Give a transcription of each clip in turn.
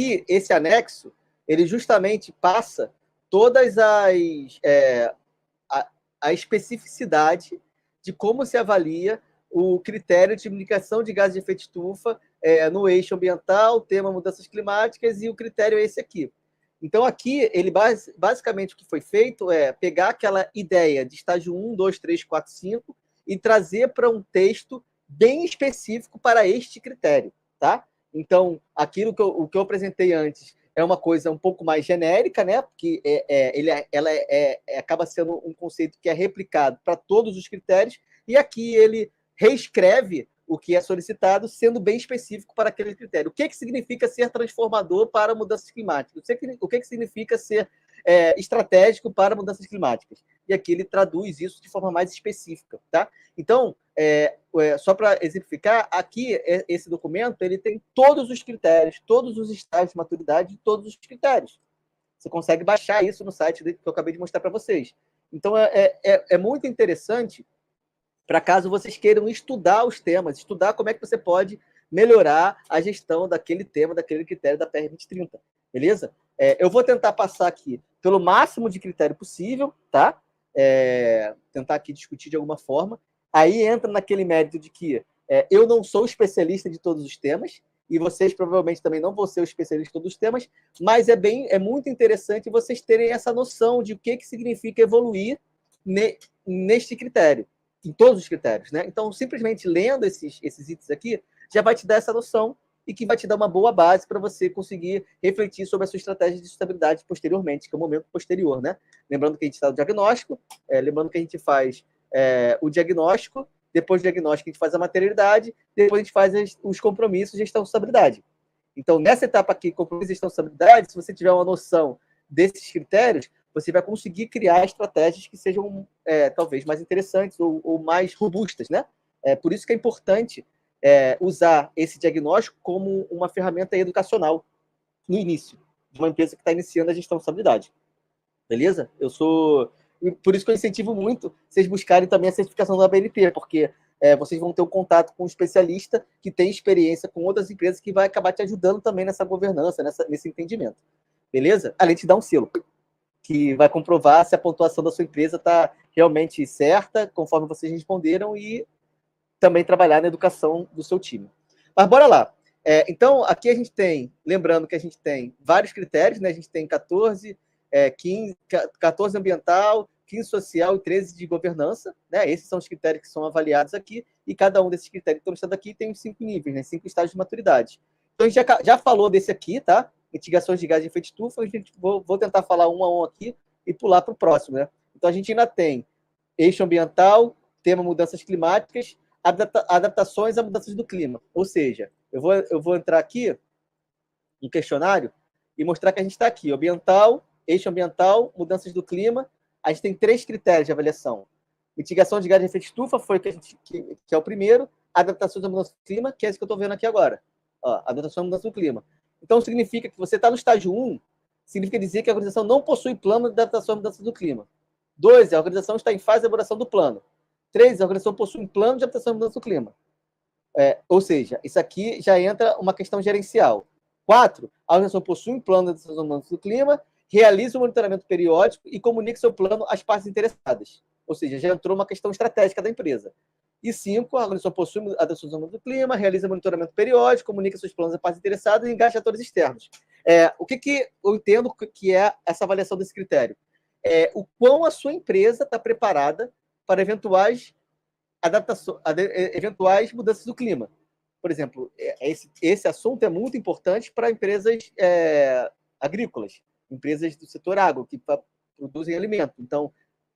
E esse anexo, ele justamente passa todas a especificidade de como se avalia o critério de mitigação de gases de efeito estufa no eixo ambiental, tema mudanças climáticas, e o critério é esse aqui. Então, aqui, ele basicamente o que foi feito é pegar aquela ideia de estágio 1, 2, 3, 4, 5 e trazer para um texto bem específico para este critério, tá? Então, aquilo o que eu apresentei antes é uma coisa um pouco mais genérica, né? Porque ela acaba sendo um conceito que é replicado para todos os critérios, e aqui ele reescreve o que é solicitado, sendo bem específico para aquele critério. O que significa ser transformador para mudanças climáticas? O que significa ser estratégico para mudanças climáticas? E aqui ele traduz isso de forma mais específica, tá? Então, só para exemplificar, aqui esse documento ele tem todos os critérios, todos os estágios de maturidade de todos os critérios. Você consegue baixar isso no site que eu acabei de mostrar para vocês. Então, é muito interessante para caso vocês queiram estudar os temas, estudar como é que você pode melhorar a gestão daquele tema, daquele critério da PR 2030, beleza? Eu vou tentar passar aqui pelo máximo de critério possível, tá? Tentar aqui discutir de alguma forma. Aí entra naquele mérito de que eu não sou especialista de todos os temas, e vocês provavelmente também não vão ser o especialista de todos os temas, mas é muito interessante vocês terem essa noção de o que significa evoluir neste critério, em todos os critérios, né? Então, simplesmente lendo esses itens aqui, já vai te dar essa noção e que vai te dar uma boa base para você conseguir refletir sobre a sua estratégia de sustentabilidade posteriormente, que é o momento posterior, né? Lembrando que a gente está no diagnóstico, lembrando que a gente faz o diagnóstico, depois do diagnóstico a gente faz a materialidade, depois a gente faz os compromissos de gestão de sustentabilidade. Então, nessa etapa aqui, compromisso de gestão de sustentabilidade, se você tiver uma noção desses critérios, você vai conseguir criar estratégias que sejam talvez mais interessantes ou mais robustas, né? Por isso que é importante usar esse diagnóstico como uma ferramenta educacional no início de uma empresa que está iniciando a gestão de sustentabilidade. Beleza? Por isso que eu incentivo muito vocês buscarem também a certificação da ABNT, porque vocês vão ter um contato com um especialista que tem experiência com outras empresas que vai acabar te ajudando também nessa governança, nesse entendimento. Beleza? Além de te dar um selo que vai comprovar se a pontuação da sua empresa está realmente certa, conforme vocês responderam, e também trabalhar na educação do seu time. Mas bora lá. Então, aqui a gente tem, lembrando que a gente tem vários critérios, né? A gente tem 14 ambiental, 15 social e 13 de governança, né? Esses são os critérios que são avaliados aqui, e cada um desses critérios que estão listados aqui tem 5 níveis, né? 5 estágios de maturidade. Então, a gente já falou desse aqui, tá? Mitigações de gás de efeito estufa, vou tentar falar um a um aqui e pular para o próximo, né? Então, a gente ainda tem eixo ambiental, tema mudanças climáticas, adaptações a mudanças do clima. Ou seja, eu vou entrar aqui no questionário e mostrar que a gente está aqui, ambiental, eixo ambiental, mudanças do clima. A gente tem 3 critérios de avaliação. Mitigação de gás de efeito estufa foi que é o primeiro, adaptações à mudança do clima, que é isso que eu estou vendo aqui agora. Adaptação à mudança do clima. Então, significa que você está no estágio 1, significa dizer que a organização não possui plano de adaptação à mudança do clima. 2, a organização está em fase de elaboração do plano. 3, a organização possui um plano de adaptação à mudança do clima. Ou seja, isso aqui já entra uma questão gerencial. 4, a organização possui um plano de adaptação à mudança do clima, realiza o monitoramento periódico e comunica seu plano às partes interessadas. Ou seja, já entrou uma questão estratégica da empresa. E 5, a organização possui adaptação à mudança do clima, realiza monitoramento periódico, comunica seus planos às partes interessadas e engaja atores externos. O que eu entendo que é essa avaliação desse critério? O quão a sua empresa está preparada para eventuais mudanças do clima. Por exemplo, esse assunto é muito importante para empresas agrícolas, empresas do setor agro, que produzem alimento. Então,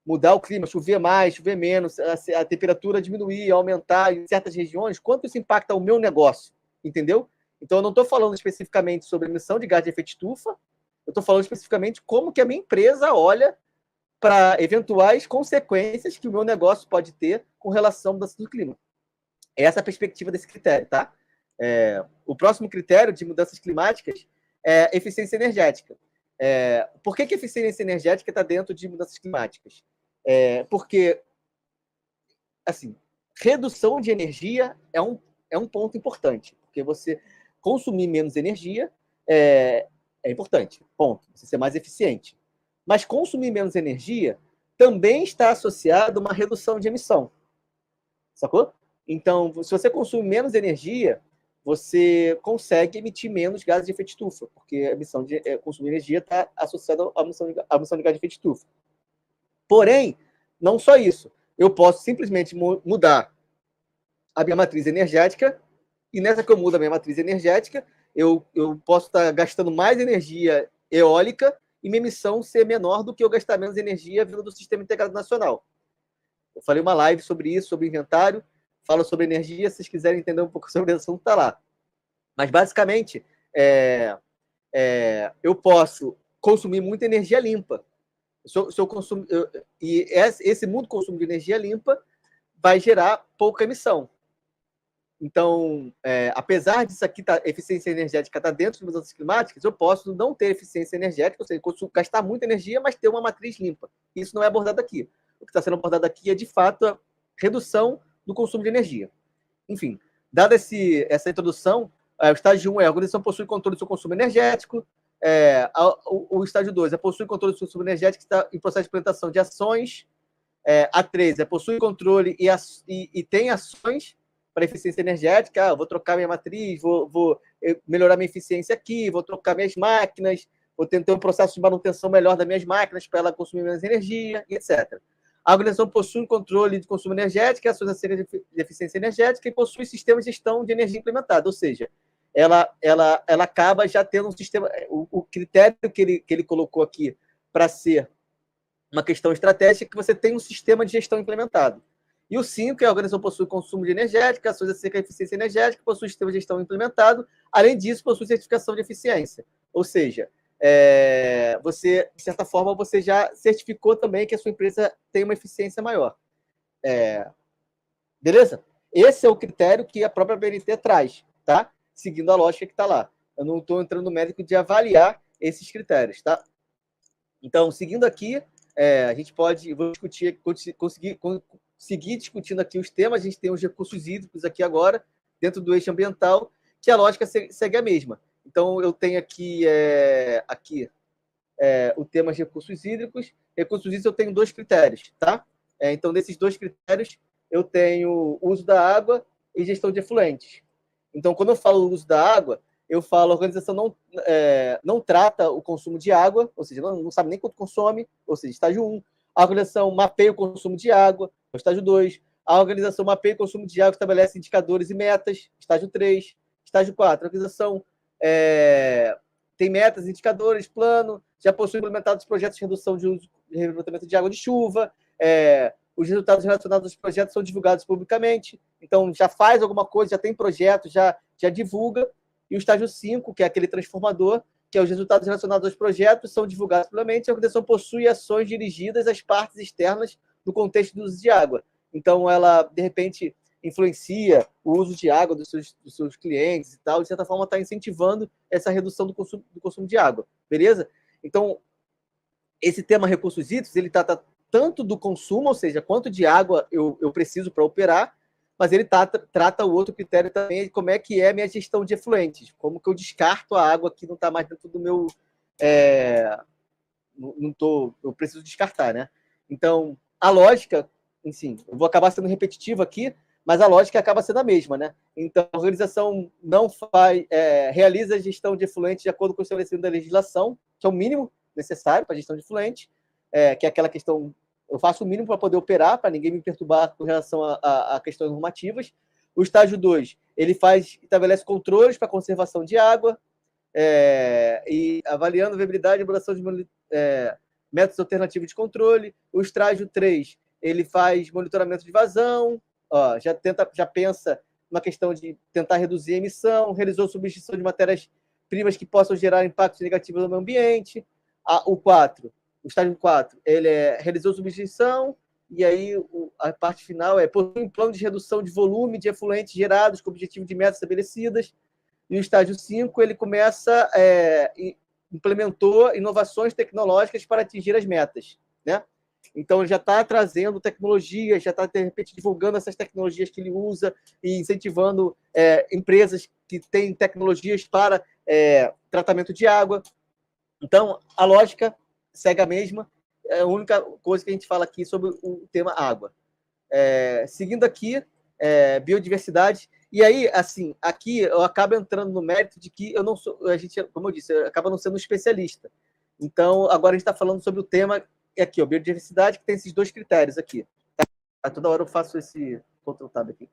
mudar o clima, chover mais, chover menos, a temperatura diminuir, aumentar em certas regiões, quanto isso impacta o meu negócio? Entendeu? Então, eu não estou falando especificamente sobre emissão de gás de efeito estufa, eu estou falando especificamente como que a minha empresa olha para eventuais consequências que o meu negócio pode ter com relação à mudança do clima. Essa é a perspectiva desse critério, tá? O próximo critério de mudanças climáticas é eficiência energética. Por que a eficiência energética está dentro de mudanças climáticas? Porque, assim, redução de energia é um ponto importante, porque você consumir menos energia é importante, ponto, você ser mais eficiente. Mas consumir menos energia também está associado a uma redução de emissão, sacou? Então, se você consome menos energia, você consegue emitir menos gases de efeito estufa, porque a emissão de consumo de energia está associada à emissão de gases de efeito estufa. Porém, não só isso. Eu posso simplesmente mudar a minha matriz energética, e nessa que eu mudo a minha matriz energética, eu posso estar gastando mais energia eólica e minha emissão ser menor do que eu gastar menos energia vindo do Sistema Integrado Nacional. Eu falei uma live sobre isso, sobre inventário, falo sobre energia, se vocês quiserem entender um pouco sobre o assunto, está lá. Mas, basicamente, eu posso consumir muita energia limpa. Se eu consumo, e esse mundo consumo de energia limpa vai gerar pouca emissão. Então, apesar disso aqui, eficiência energética está dentro das mudanças climáticas, eu posso não ter eficiência energética, ou seja, gastar muita energia, mas ter uma matriz limpa. Isso não é abordado aqui. O que está sendo abordado aqui é, de fato, a redução do consumo de energia. Enfim, dada essa introdução, o estágio 1 a organização possui controle do seu consumo energético, o estágio 2 possui controle do seu consumo energético, está em processo de implementação de ações, a 3 possui controle e tem ações para eficiência energética, vou trocar minha matriz, vou melhorar minha eficiência aqui, vou trocar minhas máquinas, vou ter um processo de manutenção melhor das minhas máquinas para ela consumir menos energia, etc. A organização possui controle de consumo energético, ações acerca de eficiência energética e possui sistema de gestão de energia implementado, ou seja, ela acaba já tendo um sistema, o critério que ele colocou aqui para ser uma questão estratégica é que você tem um sistema de gestão implementado. E o 5 é a organização possui consumo de energética, ações acerca de eficiência energética, possui sistema de gestão implementado, além disso, possui certificação de eficiência. Ou seja, você, de certa forma, você já certificou também que a sua empresa tem uma eficiência maior. Beleza? Esse é o critério que a própria BNT traz, tá? Seguindo a lógica que está lá. Eu não estou entrando no mérito de avaliar esses critérios, tá? Então, seguindo aqui, a gente vou discutir, seguir discutindo aqui os temas. A gente tem os recursos hídricos aqui agora, dentro do eixo ambiental, que a lógica segue a mesma. Então, eu tenho aqui o tema de recursos hídricos. Recursos hídricos eu tenho 2 critérios, tá? Então, desses 2 critérios, eu tenho uso da água e gestão de efluentes. Então, quando eu falo uso da água, eu falo a organização não trata o consumo de água, ou seja, não sabe nem quanto consome, ou seja, estágio 1. A organização mapeia o consumo de água, estágio 2. A organização mapeia o consumo de água, estabelece indicadores e metas, estágio 3. Estágio 4. A organização tem metas, indicadores, plano, já possui implementados projetos de redução de uso e reaproveitamento de água de chuva, os resultados relacionados aos projetos são divulgados publicamente, então já faz alguma coisa, já tem projeto, já divulga. E o estágio 5, que é aquele transformador, que é os resultados relacionados aos projetos, são divulgados publicamente. A organização possui ações dirigidas às partes externas no contexto do uso de água. Então, ela, de repente, influencia o uso de água dos seus clientes e tal, de certa forma está incentivando essa redução do consumo de água, beleza? Então, esse tema recursos hídricos, ele trata tanto do consumo, ou seja, quanto de água eu preciso para operar, mas ele trata o outro critério também, como é que é a minha gestão de efluentes, como que eu descarto a água que não está mais dentro do meu... eu preciso descartar, né? Então, a lógica, enfim, eu vou acabar sendo repetitivo aqui, mas a lógica acaba sendo a mesma, né? Então, a organização não realiza a gestão de efluentes de acordo com o estabelecimento da legislação, que é o mínimo necessário para a gestão de efluentes, que é aquela questão, eu faço o mínimo para poder operar, para ninguém me perturbar com relação a questões normativas. O estágio 2, ele estabelece controles para conservação de água, e avaliando a viabilidade e elaboração de métodos alternativos de controle. O estágio 3, ele faz monitoramento de vazão, já pensa na questão de tentar reduzir a emissão, realizou substituição de matérias-primas que possam gerar impactos negativos no meio ambiente. O estágio 4, ele realizou substituição, e aí a parte final possui um plano de redução de volume de efluentes gerados com o objetivo de metas estabelecidas. E o estágio 5, ele implementou inovações tecnológicas para atingir as metas, né? Então, ele já está trazendo tecnologias, já está, de repente, divulgando essas tecnologias que ele usa e incentivando empresas que têm tecnologias para tratamento de água. Então, a lógica segue a mesma. É a única coisa que a gente fala aqui sobre o tema água. Seguindo aqui, biodiversidade. E aí, assim, aqui eu acabo entrando no mérito de que eu não sou, a gente, como eu disse, acaba não sendo um especialista. Então, agora a gente está falando sobre o tema aqui, ó, biodiversidade, que tem esses dois critérios aqui. Toda hora eu faço esse Ctrl Tab aqui.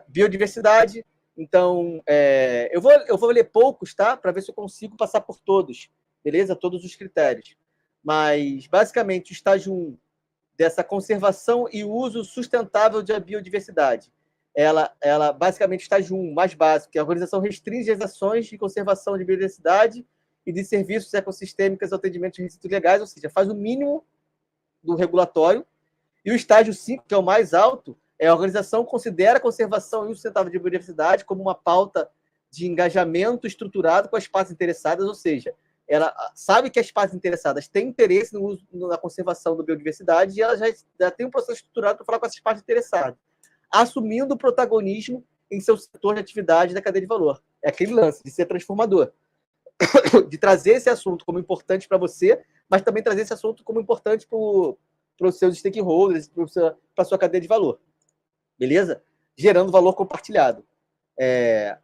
Biodiversidade. Então, eu vou ler poucos, tá? Para ver se eu consigo passar por todos, beleza? Todos os critérios. Mas, basicamente, o estágio 1 dessa conservação e uso sustentável da biodiversidade. Ela basicamente, estágio 1, mais básico, que a organização restringe as ações de conservação de biodiversidade e de serviços ecossistêmicos ao atendimento de resíduos legais, ou seja, faz o mínimo do regulatório. E o estágio 5, que é o mais alto, a organização considera a conservação e uso sustentável de biodiversidade como uma pauta de engajamento estruturado com as partes interessadas, ou seja, ela sabe que as partes interessadas têm interesse no uso, na conservação da biodiversidade e ela já tem um processo estruturado para falar com essas partes interessadas, assumindo o protagonismo em seu setor de atividade da cadeia de valor. É aquele lance de ser transformador, de trazer esse assunto como importante para você, mas também trazer esse assunto como importante para os seus stakeholders, para a sua cadeia de valor. Beleza? Gerando valor compartilhado.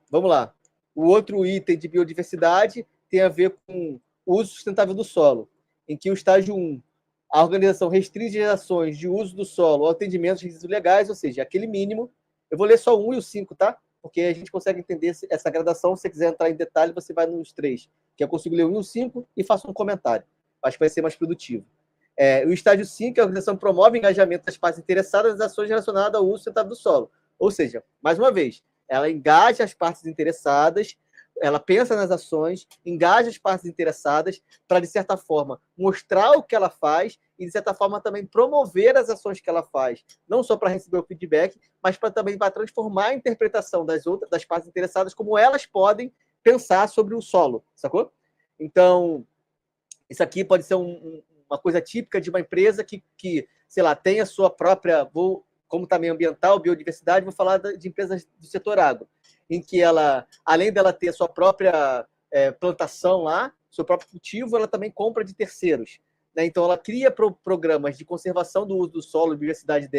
Vamos lá. O outro item de biodiversidade tem a ver com o uso sustentável do solo, em que o estágio 1, a organização restringe as ações de uso do solo ao atendimento de resíduos legais, ou seja, aquele mínimo. Eu vou ler só o 1 e o 5, tá? Porque a gente consegue entender essa gradação. Se você quiser entrar em detalhe, você vai nos 3, que eu consigo ler o 1 e o 5 e faço um comentário. Acho que vai ser mais produtivo. O estágio 5, a organização promove o engajamento das partes interessadas nas ações relacionadas ao uso sustentável do solo. Ou seja, mais uma vez, ela engaja as partes interessadas, ela pensa nas ações, engaja as partes interessadas para, de certa forma, mostrar o que ela faz e, de certa forma, também promover as ações que ela faz, não só para receber o feedback, mas também para transformar a interpretação das partes interessadas, como elas podem pensar sobre o solo, sacou? Então, isso aqui pode ser uma coisa típica de uma empresa que, sei lá, tem a sua própria, como está meio ambiental, biodiversidade, vou falar de empresas do setor agro, em que ela, além dela ter a sua própria plantação lá, seu próprio cultivo, ela também compra de terceiros. Né? Então, ela cria programas de conservação do uso do solo e biodiversidade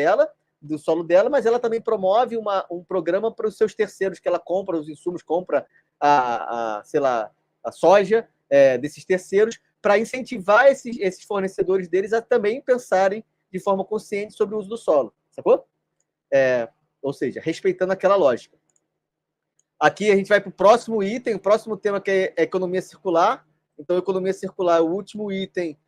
do solo dela, mas ela também promove um programa para os seus terceiros, que ela compra os insumos, compra sei lá, a soja desses terceiros, para incentivar esses fornecedores deles a também pensarem de forma consciente sobre o uso do solo, sacou? Ou seja, respeitando aquela lógica. Aqui a gente vai para o próximo item, o próximo tema, que é economia circular. Então, economia circular, o último item,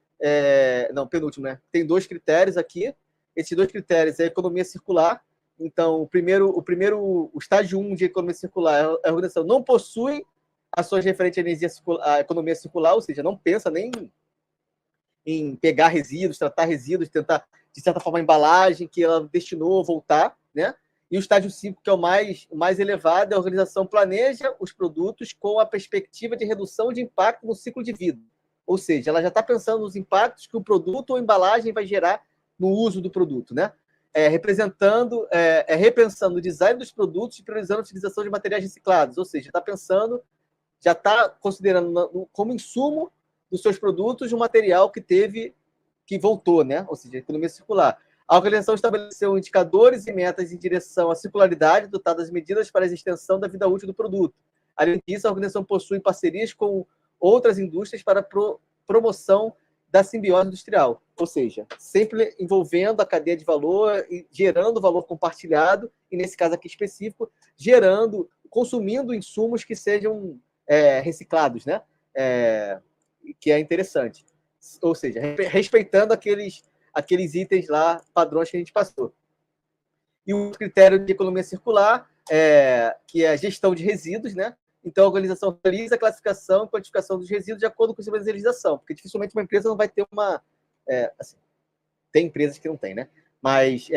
não, penúltimo, né? Tem 2 critérios aqui. Esses 2 critérios é economia circular. Então, o estágio 1 de economia circular, a organização não possui ações referentes à economia circular, ou seja, não pensa nem em pegar resíduos, tratar resíduos, tentar, de certa forma, a embalagem que ela destinou voltar, né? E o estágio 5, que é o mais elevado, a organização planeja os produtos com a perspectiva de redução de impacto no ciclo de vida. Ou seja, ela já está pensando nos impactos que o produto ou embalagem vai gerar no uso do produto, né? Repensando o design dos produtos e priorizando a utilização de materiais reciclados. Ou seja, já está considerando como insumo dos seus produtos um material que voltou, né? Ou seja, economia circular. A organização estabeleceu indicadores e metas em direção à circularidade, dotadas de medidas para a extensão da vida útil do produto. Além disso, a organização possui parcerias com outras indústrias para promoção da simbiose industrial, ou seja, sempre envolvendo a cadeia de valor e gerando valor compartilhado, e nesse caso aqui específico, consumindo insumos que sejam reciclados, né? Que é interessante. Ou seja, respeitando aqueles itens lá, padrões que a gente passou. E o critério de economia circular, que é a gestão de resíduos, né? Então, a organização realiza a classificação e quantificação dos resíduos de acordo com a legislação, porque dificilmente uma empresa não vai ter assim, tem empresas que não tem, né? Mas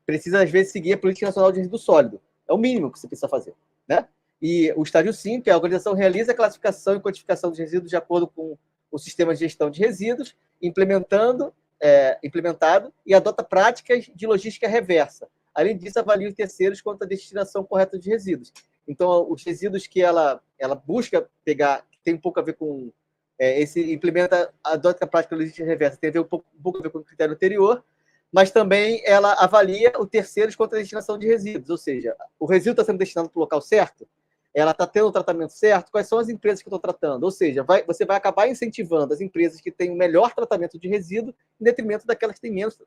precisa, às vezes, seguir a Política Nacional de Resíduo Sólido. É o mínimo que você precisa fazer, né? E o estágio 5, que a organização realiza a classificação e quantificação dos resíduos de acordo com o sistema de gestão de resíduos, implementando implementado e adota práticas de logística reversa. Além disso, avalia os terceiros quanto à destinação correta de resíduos. Então, os resíduos que ela busca pegar, que tem um pouco a ver com adota a prática de logística reversa, tem a ver um pouco a ver com o critério anterior, mas também ela avalia os terceiros quanto à destinação de resíduos, ou seja, o resíduo está sendo destinado para o local certo, ela está tendo o tratamento certo, quais são as empresas que estão tratando? Ou seja, você vai acabar incentivando as empresas que têm o melhor tratamento de resíduo em detrimento daquelas que têm menos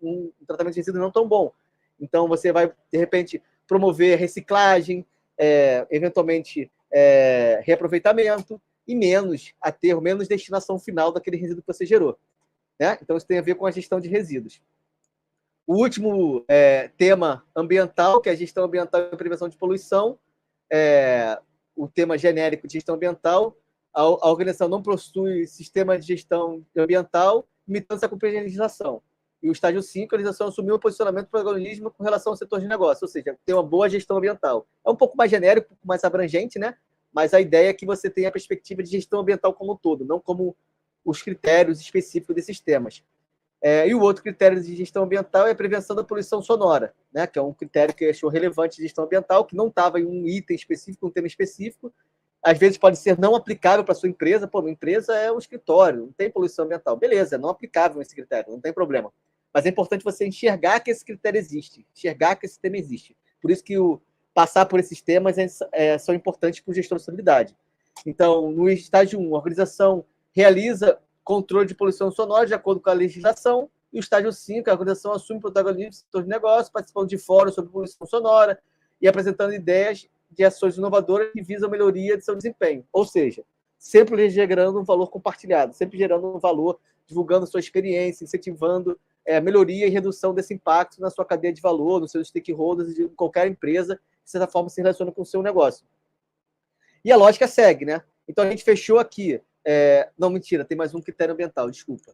um tratamento de resíduo não tão bom. Então, você vai, de repente, promover reciclagem, eventualmente reaproveitamento e menos aterro, menos destinação final daquele resíduo que você gerou. Né? Então, isso tem a ver com a gestão de resíduos. O último tema ambiental, que é a gestão ambiental e prevenção de poluição, o tema genérico de gestão ambiental, a organização não possui sistema de gestão ambiental, limitando-se a cumprir a legislação. E o estágio 5, a organização assumiu um posicionamento do protagonismo com relação ao setor de negócio, ou seja, ter uma boa gestão ambiental. É um pouco mais genérico, um pouco mais abrangente, né? Mas a ideia é que você tenha a perspectiva de gestão ambiental como um todo, não como os critérios específicos desses temas. E o outro critério de gestão ambiental é a prevenção da poluição sonora, né? Que é um critério que achou relevante de gestão ambiental, que não estava em um item específico, um tema específico. Às vezes pode ser não aplicável para a sua empresa. Pô, minha empresa é um escritório, não tem poluição ambiental. Beleza, é não aplicável esse critério, não tem problema. Mas é importante você enxergar que esse critério existe, enxergar que esse tema existe. Por isso que passar por esses temas são importantes para o gestor de sustentabilidade. Então, no estágio 1, a organização realiza controle de poluição sonora de acordo com a legislação. E o estágio 5, a organização assume protagonismo do setor de negócio, participando de fóruns sobre poluição sonora e apresentando ideias de ações inovadoras que visam a melhoria de seu desempenho. Ou seja, sempre gerando um valor compartilhado, sempre gerando um valor, divulgando sua experiência, incentivando a melhoria e redução desse impacto na sua cadeia de valor, nos seus stakeholders e de qualquer empresa que, de certa forma, se relaciona com o seu negócio. E a lógica segue, né? Então, a gente fechou aqui. Não, mentira, tem mais um critério ambiental, desculpa.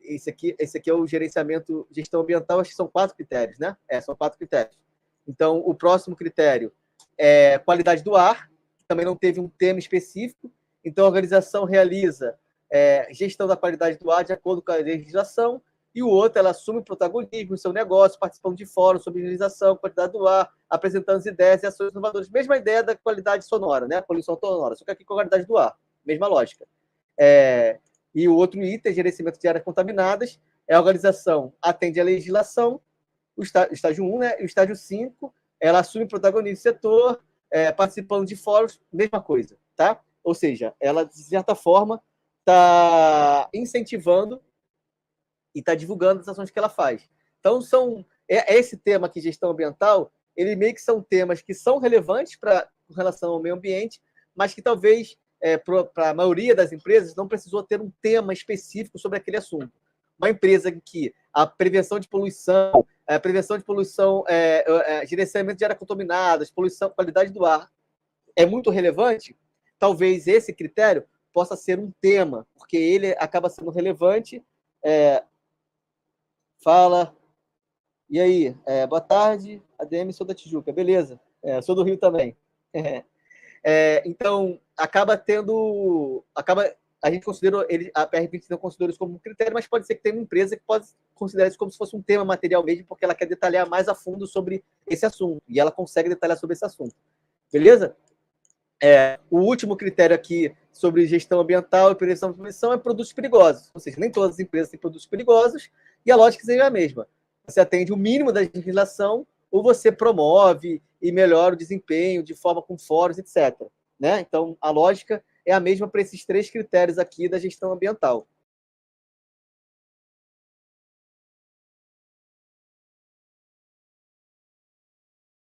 Esse aqui é o gerenciamento, gestão ambiental, acho que são 4 critérios, né? São 4 critérios. Então, o próximo critério é qualidade do ar, que também não teve um tema específico. Então, a organização realiza gestão da qualidade do ar de acordo com a legislação, e o outro, ela assume o protagonismo no seu negócio, participando de fóruns sobre legislação, qualidade do ar, apresentando as ideias e ações inovadoras. Mesma ideia da qualidade sonora, né? A poluição sonora, só que aqui com a qualidade do ar. Mesma lógica. E o outro item, gerenciamento de áreas contaminadas, a organização atende à legislação, o estágio 1, né? E o estágio 5, ela assume protagonismo do setor, participando de fóruns, mesma coisa, tá? Ou seja, ela, de certa forma, está incentivando e está divulgando as ações que ela faz. Então, esse tema aqui, gestão ambiental, ele meio que são temas que são relevantes com relação ao meio ambiente, mas que talvez, para a maioria das empresas, não precisou ter um tema específico sobre aquele assunto. Uma empresa em que a prevenção de poluição, gerenciamento de áreas contaminadas, poluição, qualidade do ar, é muito relevante, talvez esse critério possa ser um tema, porque ele acaba sendo relevante. Fala. E aí? Boa tarde, ADM, sou da Tijuca. Beleza. Sou do Rio também. Então, a gente considera a PR20 não considera isso como um critério, mas pode ser que tenha uma empresa que pode considerar isso como se fosse um tema material mesmo, porque ela quer detalhar mais a fundo sobre esse assunto, e ela consegue detalhar sobre esse assunto. Beleza? O último critério aqui sobre gestão ambiental e prevenção de poluição é produtos perigosos. Ou seja, nem todas as empresas têm produtos perigosos, e a lógica seria a mesma. Você atende o mínimo da legislação, ou você promove e melhora o desempenho de forma com fóruns, etc. Né? Então, a lógica é a mesma para esses 3 critérios aqui da gestão ambiental.